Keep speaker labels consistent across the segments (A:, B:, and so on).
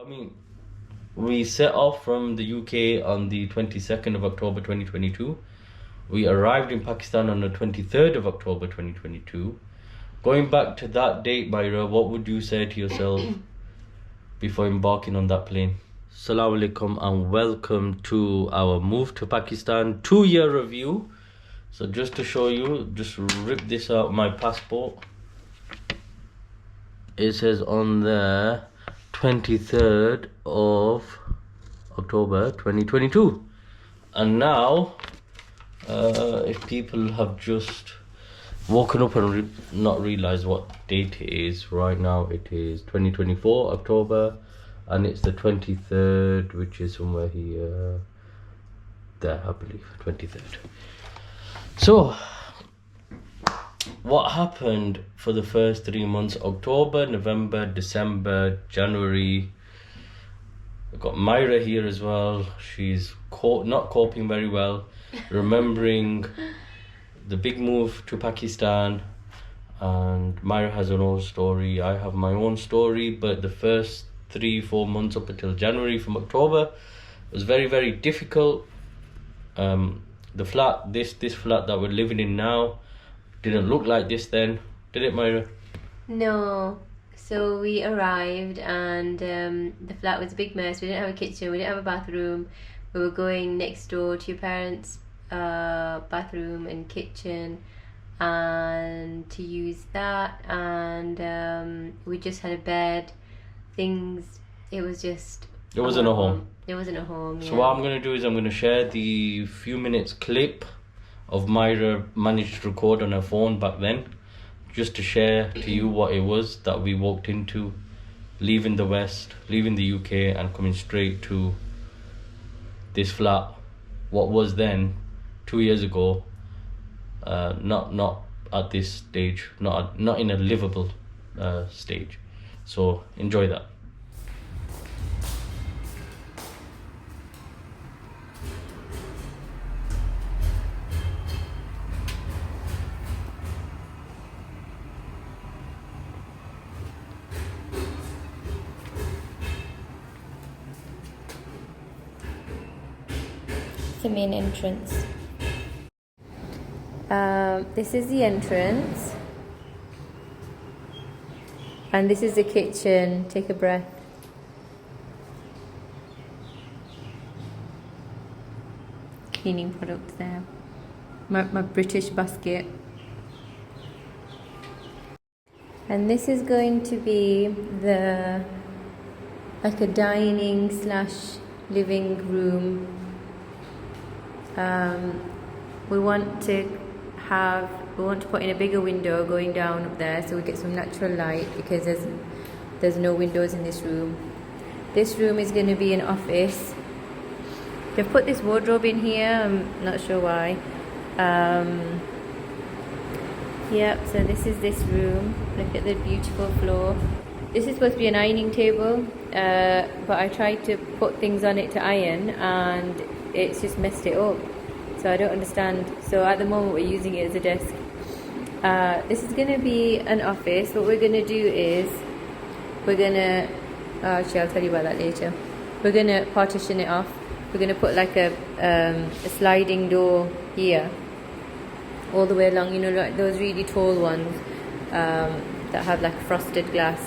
A: I mean, we set off from the UK on the 22nd of October 2022. We arrived in Pakistan on the 23rd of October 2022. Going back to that date, Myra, what would you say to yourself before embarking on that plane? Assalamu alaikum and welcome to our move to Pakistan 2-year review. So just to show you, just rip this out my passport. It says on the 23rd of October 2022. And now, if people have just woken up and not realized what date it is, right now it is 2024 October and it's the 23rd, which is somewhere here, there I believe, 23rd. So what happened for the first 3 months, October, November, December, January. I've got Myra here as well. She's not coping very well, remembering the big move to Pakistan. And Myra has her own story, I have my own story, but the first 3-4 months up until January from October was very, very difficult. The flat, this flat that we're living in now, didn't look like this then, did it, Myra?
B: No. So we arrived and the flat was a big mess. We didn't have a kitchen, we didn't have a bathroom. We were going next door to your parents' bathroom and kitchen and to use that, and we just had a bed, things. It wasn't a home. It wasn't a home.
A: So what I'm going to do is I'm going to share the few minutes clip of Myra managed to record on her phone back then, just to share to you what it was that we walked into, leaving the West, leaving the UK and coming straight to this flat. What was then 2 years ago, not at this stage, not in a livable stage. So enjoy that.
B: The main entrance. This is the entrance, and this is the kitchen. Take a breath. Cleaning products there. My British basket. And this is going to be like a dining / living room. We want to put in a bigger window going down up there so we get some natural light, because there's no windows in this room. This room is going to be an office. They've put this wardrobe in here, I'm not sure why. Yep, so this is this room. Look at the beautiful floor. This is supposed to be an ironing table, but I tried to put things on it to iron and it's just messed it up. So I don't understand. So at the moment we're using it as a desk. This is going to be an office. What we're going to do is actually I'll tell you about that later. We're going to partition it off. We're going to put like a sliding door here all the way along, you know, like those really tall ones that have like frosted glass,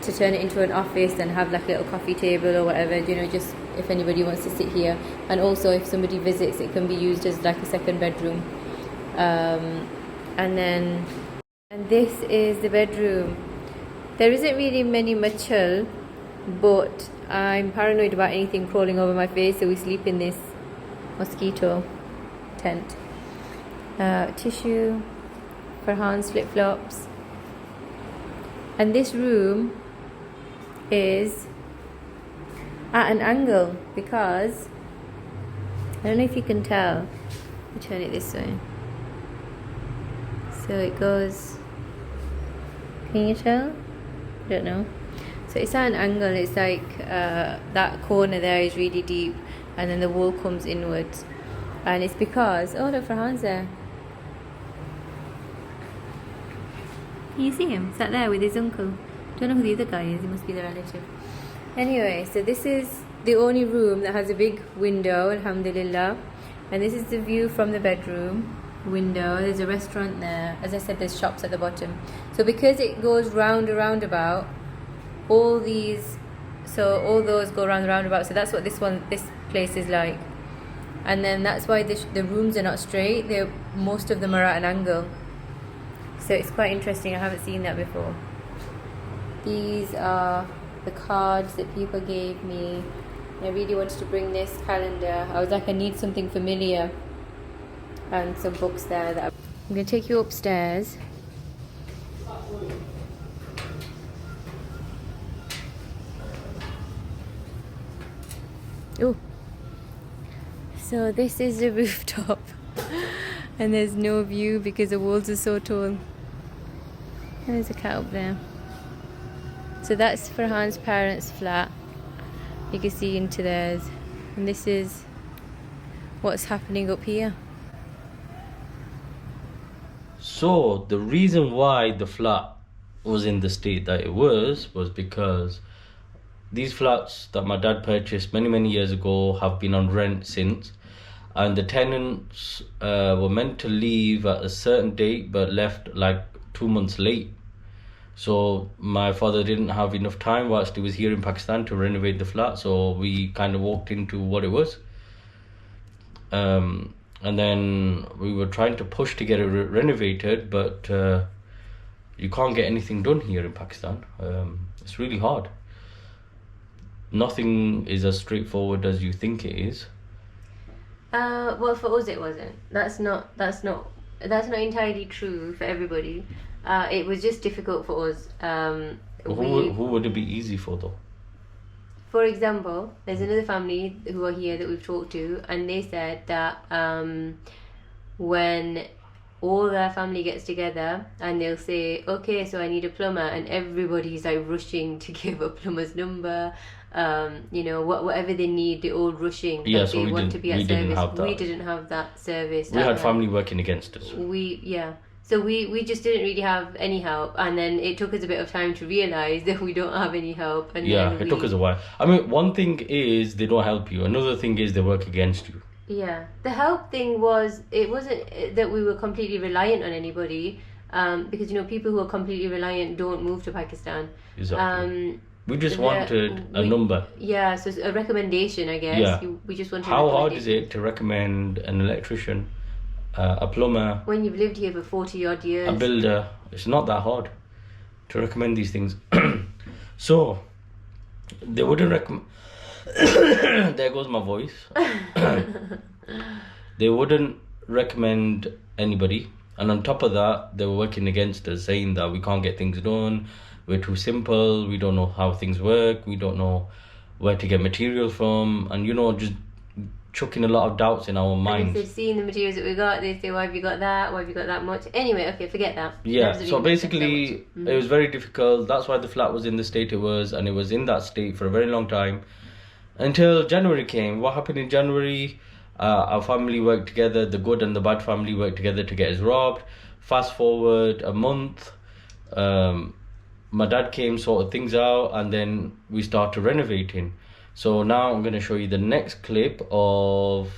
B: to turn it into an office and have like a little coffee table or whatever, you know, just if anybody wants to sit here. And also if somebody visits, it can be used as like a second bedroom. And this is the bedroom. There isn't really many material, but I'm paranoid about anything crawling over my face, so we sleep in this mosquito tent. Tissue, Farhan's flip-flops. And this room is at an angle because, I don't know if you can tell, let me turn it this way. So it goes, can you tell? I don't know. So it's at an angle, it's like that corner there is really deep and then the wall comes inwards. And it's because, oh look, Farhan's there. Can you see him? Sat there with his uncle. Don't know who the other guy is, he must be the relative. Anyway, so this is the only room that has a big window, alhamdulillah. And this is the view from the bedroom window. There's a restaurant there. As I said, there's shops at the bottom. So because it goes round a roundabout, all those go round the roundabout. So that's what this place is like. And then that's why the rooms are not straight. Most of them are at an angle. So it's quite interesting. I haven't seen that before. These are the cards that people gave me. I really wanted to bring this calendar. I was like, I need something familiar. And some books there. I'm going to take you upstairs. Oh. So this is the rooftop. And there's no view because the walls are so tall. And there's a cat up there. So that's Farhan's parents' flat. You can see into theirs. And this is what's happening up here.
A: So the reason why the flat was in the state that it was because these flats that my dad purchased many years ago have been on rent since, and the tenants were meant to leave at a certain date but left like 2 months late. So my father didn't have enough time whilst he was here in Pakistan to renovate the flat, so we kind of walked into what it was. And then we were trying to push to get it renovated, but you can't get anything done here in Pakistan. It's really hard. Nothing is as straightforward as you think it is.
B: Well, for us it wasn't. That's not entirely true for everybody. It was just difficult for us.
A: Who would it be easy for though?
B: For example, there's another family who are here that we've talked to, and they said that when all their family gets together and they'll say, okay, so I need a plumber, and everybody's like rushing to give a plumber's number, whatever they need, they're all rushing.
A: Yeah,
B: like
A: so
B: they want to be at service. We didn't have that service.
A: We had family working against us.
B: So we just didn't really have any help, and then it took us a bit of time to realise that we don't have any help. And
A: it took us a while. I mean, one thing is they don't help you. Another thing is they work against you.
B: Yeah, the help thing was, it wasn't that we were completely reliant on anybody, because people who are completely reliant don't move to Pakistan.
A: Exactly. We just wanted a number.
B: Yeah, so a recommendation, I guess.
A: Yeah.
B: We just wanted.
A: How hard is it to recommend an electrician, a plumber,
B: when you've lived here for 40 odd years,
A: a builder? It's not that hard to recommend these things. So they wouldn't recommend. There goes my voice. They wouldn't recommend anybody, and on top of that, they were working against us, saying that we can't get things done. We're too simple. We don't know how things work. We don't know where to get material from, and just chucking a lot of doubts in our minds.
B: And if they've seen the materials that we got, they say, why have you got that? Why have you got that much? Anyway, okay, forget that.
A: Yeah, so basically, it was very difficult. That's why the flat was in the state it was, and it was in that state for a very long time. Until January came. What happened in January? Our family worked together, the good and the bad family worked together to get us robbed. Fast forward a month, my dad came, sorted things out, and then we started renovating. So now I'm going to show you the next clip of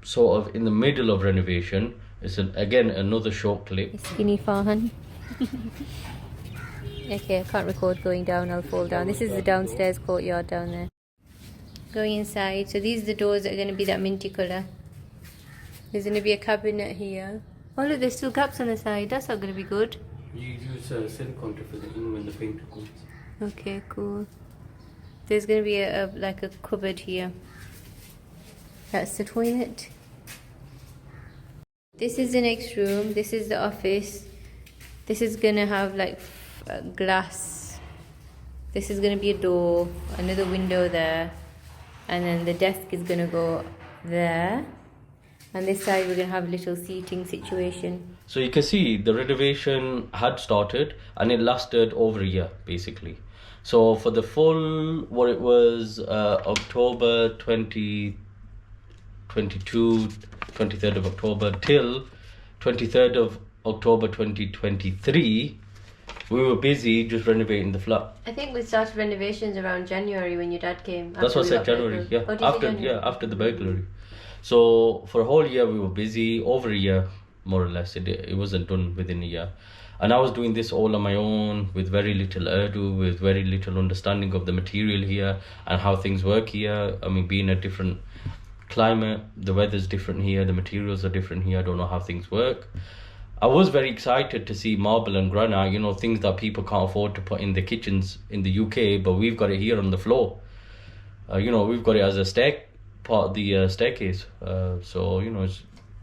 A: sort of in the middle of renovation. It's again another short clip.
B: Skinny Farhan. Okay, I can't record going down, I'll fall down. This is the downstairs courtyard down there. Going inside, so these are the doors that are going to be that minty colour. There's going to be a cabinet here. Oh look, there's still gaps on the side, that's not going to be good.
A: You use silicone to fill it in when the paint comes.
B: Okay, cool. There's going to be a cupboard here. That's the toilet. This is the next room, this is the office. This is going to have glass. This is going to be a door, another window there. And then the desk is going to go there. And this side we're going to have a little seating situation.
A: So you can see the renovation had started and it lasted over a year basically. So for the full, what it was, October 2022, 23rd of October till 23rd of October 2023, we were busy just renovating the flat.
B: I think we started renovations around January when your dad came.
A: That's what I said, January. Yeah,
B: Oh, did you say
A: after
B: January?
A: after the burglary. So for a whole year we were busy, over a year more or less. It wasn't done within a year, and I was doing this all on my own with very little Urdu, with very little understanding of the material here and how things work here. I mean, being a different climate, the weather's different here, the materials are different here. I don't know how things work. I was very excited to see marble and granite, you know, things that people can't afford to put in the kitchens in the UK, but we've got it here on the floor. You know, we've got it as a part of the staircase. So, you know, it's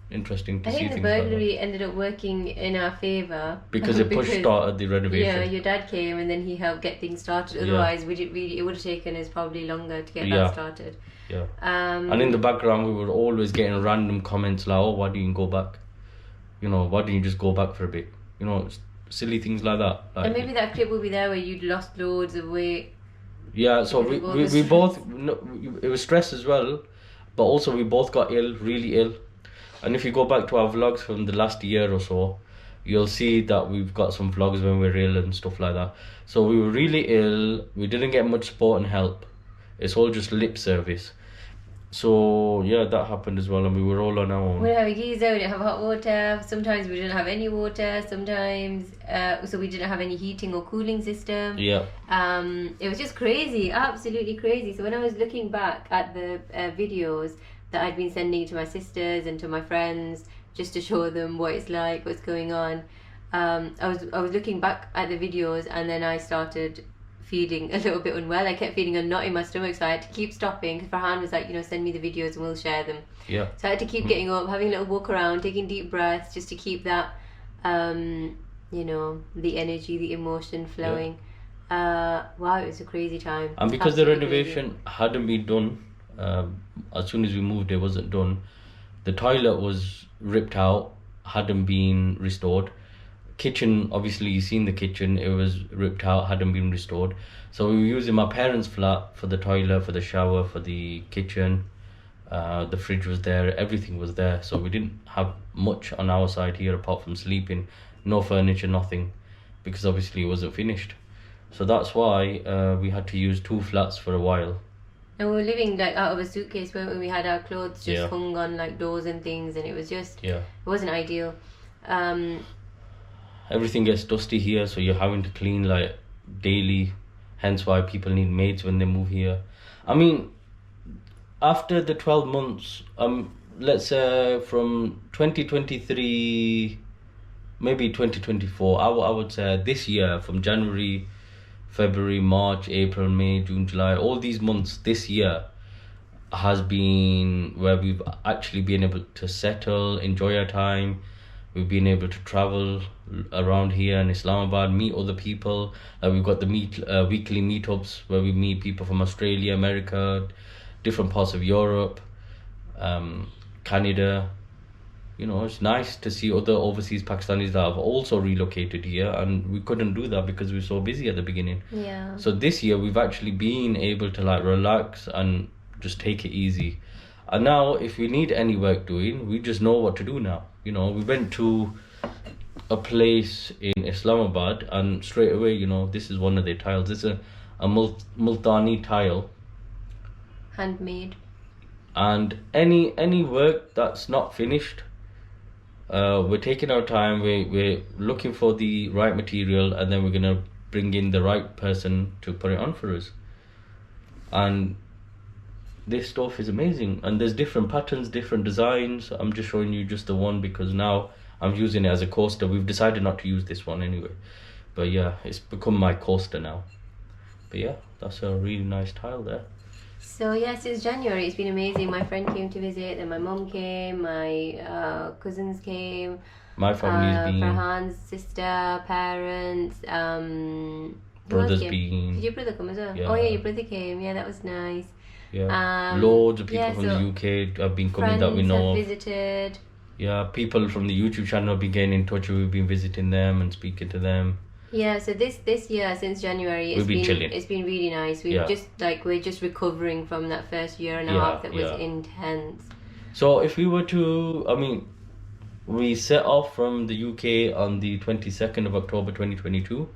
A: interesting to see
B: think
A: things
B: the
A: like
B: burglary
A: that.
B: ended up working in our favour.
A: Because it started the renovation.
B: Yeah, your dad came and then he helped get things started. Otherwise, it would have taken us probably longer to get that started.
A: Yeah. And in the background, we were always getting random comments like, oh, why didn't you go back? You know, why didn't you just go back for a bit? You know, silly things like that. Like,
B: and maybe that clip will be there where you'd lost loads of weight.
A: Yeah, so we both, it was stress as well, but also we both got ill, really ill. And if you go back to our vlogs from the last year or so, you'll see that we've got some vlogs when we're ill and stuff like that. So we were really ill, we didn't get much support and help. It's all just lip service. So yeah, that happened as well, and we were all on our own.
B: We didn't have a geyser, we didn't have hot water, sometimes we didn't have any water, sometimes so we didn't have any heating or cooling system.
A: Yeah.
B: It was just crazy, absolutely crazy. So when I was looking back at the videos that I'd been sending to my sisters and to my friends just to show them what it's like, what's going on, I was looking back at the videos, and then I started feeling a little bit unwell. I kept feeling a knot in my stomach, so I had to keep stopping because Farhan was like, you know, send me the videos and we'll share them.
A: Yeah.
B: So I had to keep getting up, having a little walk around, taking deep breaths just to keep that, you know, the energy, the emotion flowing. Wow, it was a crazy time.
A: And because the renovation hadn't been done, as soon as we moved, it wasn't done. The toilet was ripped out, hadn't been restored. Kitchen, obviously you've seen the kitchen, it was ripped out, hadn't been restored. So we were using my parents' flat for the toilet, for the shower, for the kitchen. The fridge was there, everything was there. So we didn't have much on our side here apart from sleeping. No furniture, nothing, because obviously it wasn't finished. So that's why we had to use 2 flats for a while.
B: And we were living like out of a suitcase, weren't we? We had our clothes just hung on like doors and things, and it was just, it wasn't ideal.
A: Everything gets dusty here, so you're having to clean like daily, hence why people need maids when they move here. I mean, after the 12 months, let's say from 2023, maybe 2024, I would say this year, from January, February, March, April, May, June, July, all these months this year has been where we've actually been able to settle, enjoy our time. We've been able to travel around here in Islamabad, meet other people. We've got the weekly meetups where we meet people from Australia, America, different parts of Europe, Canada. You know, it's nice to see other overseas Pakistanis that have also relocated here, and we couldn't do that because we were so busy at the beginning.
B: Yeah.
A: So this year we've actually been able to like relax and just take it easy. And now if we need any work doing, we just know what to do now. You know, we went to a place in Islamabad and straight away, you know, this is one of their tiles. It's a Multani tile.
B: Handmade.
A: And any work that's not finished, we're taking our time, we're looking for the right material, and then we're going to bring in the right person to put it on for us. And this stuff is amazing, and there's different patterns, different designs. I'm just showing you just the one because now I'm using it as a coaster. We've decided not to use this one anyway, but yeah, it's become my coaster now. But yeah, that's a really nice tile there.
B: So yeah, since January it's been amazing. My friend came to visit, then my mum came, my cousins came,
A: my family's been,
B: Farhan's sister, parents,
A: brothers been.
B: Did your brother come as well?
A: Yeah.
B: Oh yeah, your brother came. Yeah, that was nice.
A: Yeah, loads of people from the UK have been coming that we know of.
B: Visited.
A: Yeah, people from the YouTube channel have been getting in touch. We've been visiting them and speaking to them.
B: Yeah, so this year since January
A: we've been chilling.
B: It's been really nice. We're just recovering from that first year and a half that was intense. So
A: if we were to, I mean, we set off from the UK on the 22nd of October 2022.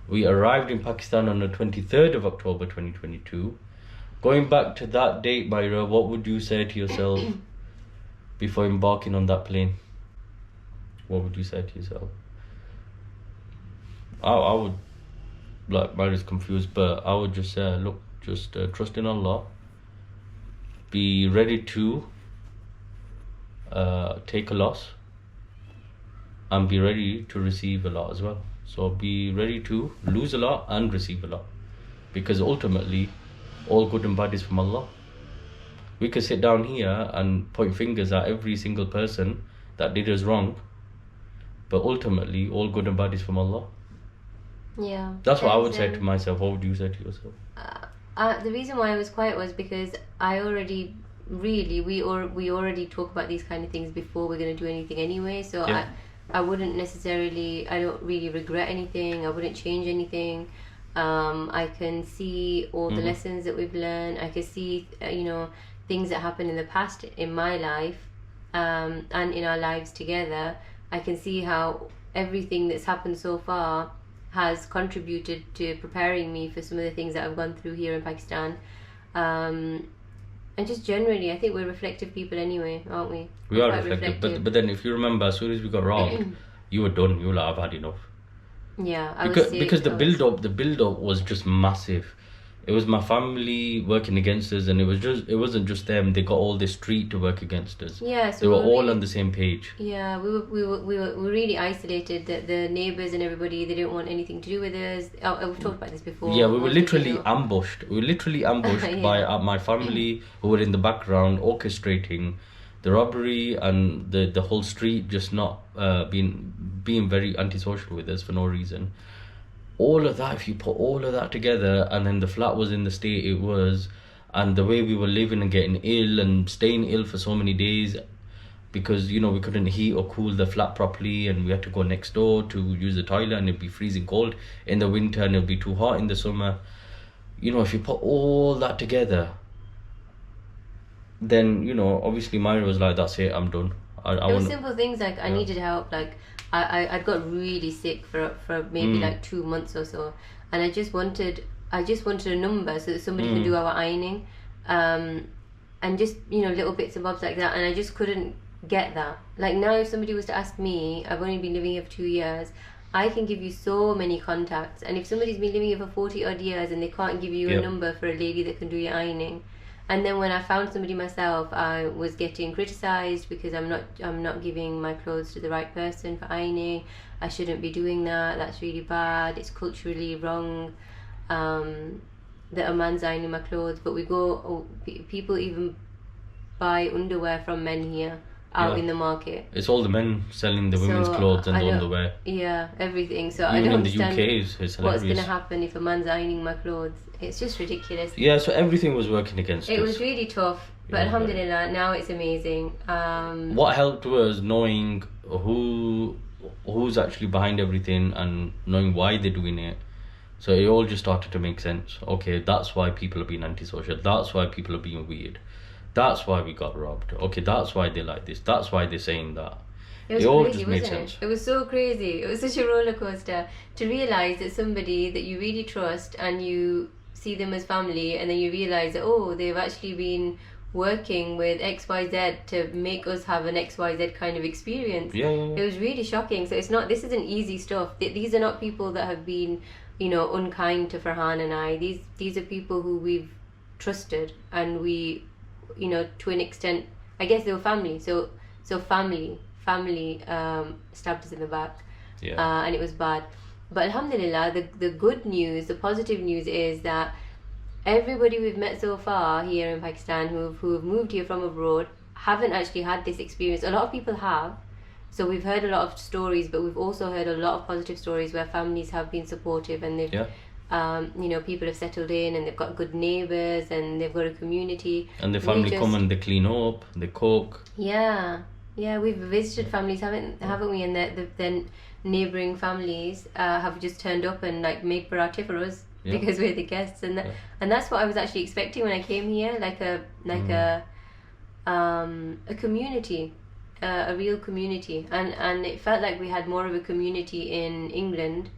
A: We arrived in Pakistan on the 23rd of October 2022. Going back to that date, Myra, what would you say to yourself before embarking on that plane? What would you say to yourself? I would, like, Myra's confused, but I would just say, look, just trust in Allah. Be ready to take a loss, and be ready to receive a lot as well. So be ready to lose a lot and receive a lot, because ultimately all good and bad is from Allah. We could sit down here and point fingers at every single person that did us wrong, but ultimately all good and bad is from Allah.
B: Yeah,
A: that's what I would say to myself. What would you say to yourself?
B: The reason why I was quiet was because I already we already talk about these kind of things before we're going to do anything anyway, so
A: Yeah.
B: I wouldn't necessarily, I don't really regret anything, I wouldn't change anything. I can see all the lessons that we've learned. I can see things that happened in the past in my life, and in our lives together. I can see how everything that's happened so far has contributed to preparing me for some of the things that I've gone through here in Pakistan. And just generally, I think we're reflective people anyway, aren't we?
A: We are reflective. But then if you remember, as soon as we got robbed, you were done. You were like, I've had enough.
B: Yeah,
A: because the build up was just massive. It was my family working against us, and it wasn't just them. They got all the street to work against us.
B: Yeah, so
A: they were all on the same page.
B: Yeah, we were really isolated. The neighbors and everybody, they didn't want anything to do with us. We've talked about this before.
A: Yeah, we were literally ambushed. We were literally ambushed
B: Yeah.
A: by my family, who were in the background orchestrating the robbery, and the whole street just not being very antisocial with us for no reason. All of that, if you put all of that together, and then the flat was in the state it was, and the way we were living and getting ill and staying ill for so many days, because we couldn't heat or cool the flat properly, and we had to go next door to use the toilet, and it'd be freezing cold in the winter, and it'd be too hot in the summer. If you put all that together, then obviously Myra was like, that's it, I'm done.
B: It was simple things like I needed help. Like I got really sick for maybe like 2 months or so, and I just wanted a number so that somebody could do our ironing, and just little bits and bobs like that, and I just couldn't get that. Like now, if somebody was to ask me, I've only been living here for 2 years, I can give you so many contacts, and if somebody's been living here for 40 odd years and they can't give you a number for a lady that can do your ironing. And then when I found somebody myself, I was getting criticized because I'm not giving my clothes to the right person for ironing. I shouldn't be doing that. That's really bad. It's culturally wrong that a man's ironing my clothes. But people even buy underwear from men here out in the market.
A: It's all the men selling the women's clothes and the underwear.
B: Yeah, everything. So
A: even
B: I don't
A: in the
B: understand
A: UK, it's
B: what's going to
A: hilarious.
B: happen if a man's ironing my clothes. It's just ridiculous.
A: Yeah, so everything was working against us.
B: It was really tough, but alhamdulillah, now it's amazing.
A: What helped was knowing who's actually behind everything, and knowing why they're doing it. So it all just started to make sense. Okay, that's why people are being antisocial. That's why people are being weird. That's why we got robbed. Okay, that's why they like this. That's why they're saying that.
B: It
A: all
B: crazy,
A: just made
B: wasn't
A: sense.
B: It was so crazy. It was such a roller coaster to realize that somebody that you really trust and you see them as family, and then you realize that they've actually been working with XYZ to make us have an XYZ kind of experience.
A: Yeah.
B: It was really shocking. So this isn't easy stuff. These are not people that have been unkind to Farhan and I. These are people who we've trusted, and we to an extent, I guess they were family. So family stabbed us in the back. And it was bad. But alhamdulillah, the good news, the positive news is that everybody we've met so far here in Pakistan who have moved here from abroad haven't actually had this experience. A lot of people have. So we've heard a lot of stories, but we've also heard a lot of positive stories where families have been supportive, and they've people have settled in, and they've got good neighbours, and they've got a community.
A: And the family come and they clean up, they cook.
B: Yeah, we've visited families, haven't we? And the neighbouring families have just turned up and like made paratha for us because we're the guests, and that's what I was actually expecting when I came here, like a community, a real community, and it felt like we had more of a community in England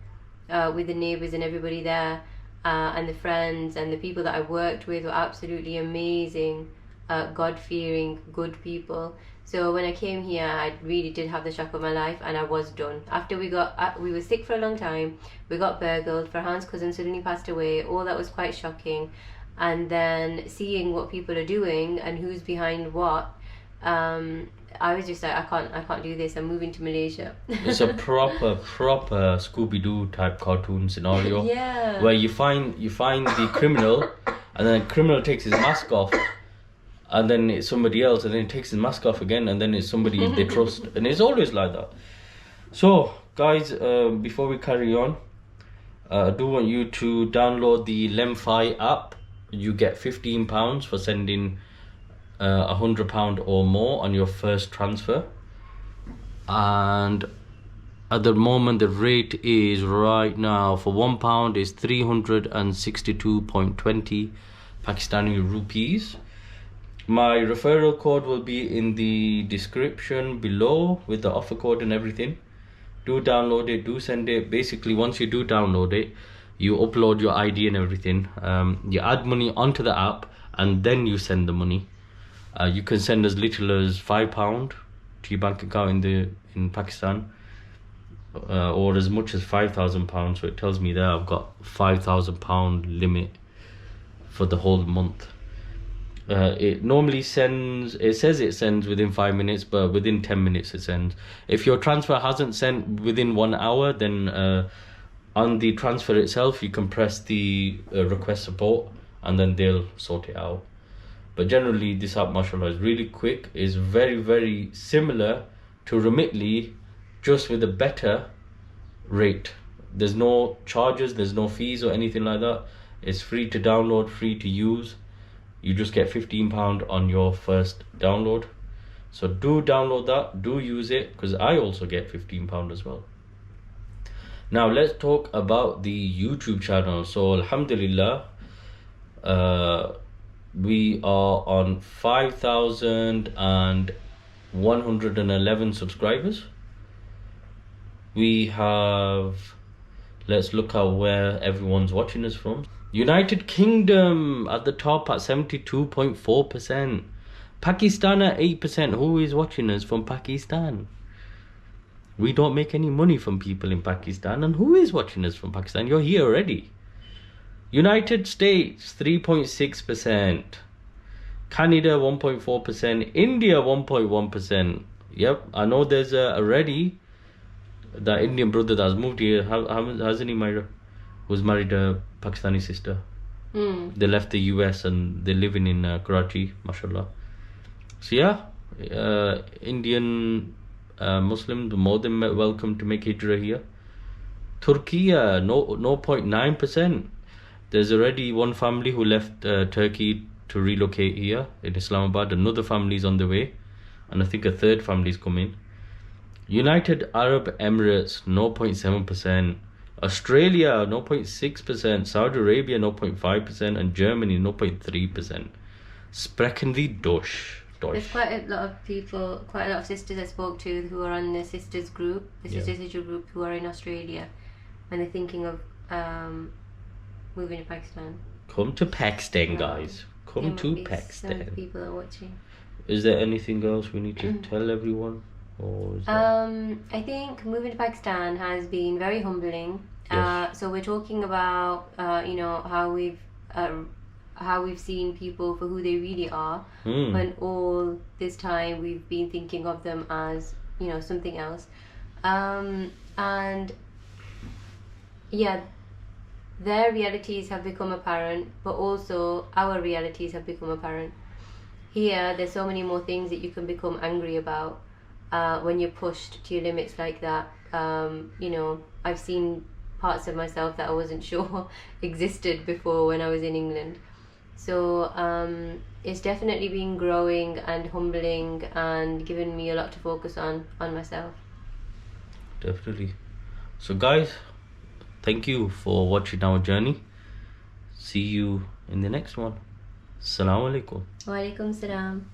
B: with the neighbours and everybody there, and the friends and the people that I worked with were absolutely amazing, God-fearing, good people. So when I came here, I really did have the shock of my life, and I was done. After we were sick for a long time, we got burgled, Farhan's cousin suddenly passed away, all that was quite shocking. And then seeing what people are doing and who's behind what, I was just like, I can't do this. I'm moving to Malaysia.
A: It's a proper Scooby-Doo type cartoon scenario.
B: Yeah.
A: Where you find the criminal, and then the criminal takes his mask off, and then it's somebody else, and then he takes his mask off again, and then it's somebody they trust, and it's always like that. So, guys, before we carry on, I do want you to download the LemFi app. You get £15 for sending £100 or more on your first transfer, and at the moment the rate is right now for £1 is 362.20 Pakistani rupees. My referral code will be in the description below with the offer code and everything. Do download it, do send it. Basically, once you do download it, you upload your ID and everything. You add money onto the app, and then you send the money. You can send as little as £5 to your bank account in Pakistan, or as much as £5,000. So it tells me there I've got £5,000 limit for the whole month. It normally sends, it says it sends within 5 minutes, but within 10 minutes it sends. If your transfer hasn't sent within 1 hour, then on the transfer itself you can press the request support, and then they'll sort it out. But generally this app, mashallah, is really quick. It's very, very similar to Remitly, just with a better rate. There's no charges, there's no fees or anything like that. It's free to download, free to use. You just get £15 on your first download. So do download that, do use it, because I also get £15 as well. Now let's talk about the YouTube channel. So alhamdulillah, we are on 5,111 subscribers. We have, let's look at where everyone's watching us from. United Kingdom at the top at 72.4%. Pakistan at 8%. Who is watching us from Pakistan? We don't make any money from people in Pakistan. And who is watching us from Pakistan? You're here already. United States 3.6%. Canada 1.4%. India 1.1%. Yep, I know there's already that Indian brother that's moved here. Hasn't he, Myra? Who's married a Pakistani sister. They left the US and they're living in Karachi, mashallah. So yeah, Indian Muslims more than welcome to make hijrah here. Turkey, 0.9%. There's already one family who left Turkey to relocate here in Islamabad. Another family is on the way, and I think a third family is coming. United Arab Emirates 0.7%. Australia 0.6%, Saudi Arabia 0.5%, and Germany 0.3%. Sprechen die Deutsch.
B: There's quite a lot of people, quite a lot of sisters I spoke to who are on the sisters group, sisters group who are in Australia, and they're thinking of moving to Pakistan.
A: Come to Pakistan, guys. Come to Pakistan.
B: Some people are watching.
A: Is there anything else we need to tell everyone? Or is that...
B: I think moving to Pakistan has been very humbling.
A: Yes.
B: So we're talking about how we've seen people for who they really are, when all this time we've been thinking of them as something else, and yeah, their realities have become apparent, but also our realities have become apparent. Here there's so many more things that you can become angry about when you're pushed to your limits like that. I've seen parts of myself that I wasn't sure existed before when I was in England. So it's definitely been growing and humbling and given me a lot to focus on myself.
A: Definitely. So guys, thank you for watching our journey. See you in the next one. Assalamu alaikum.
B: Wa alaikum salam.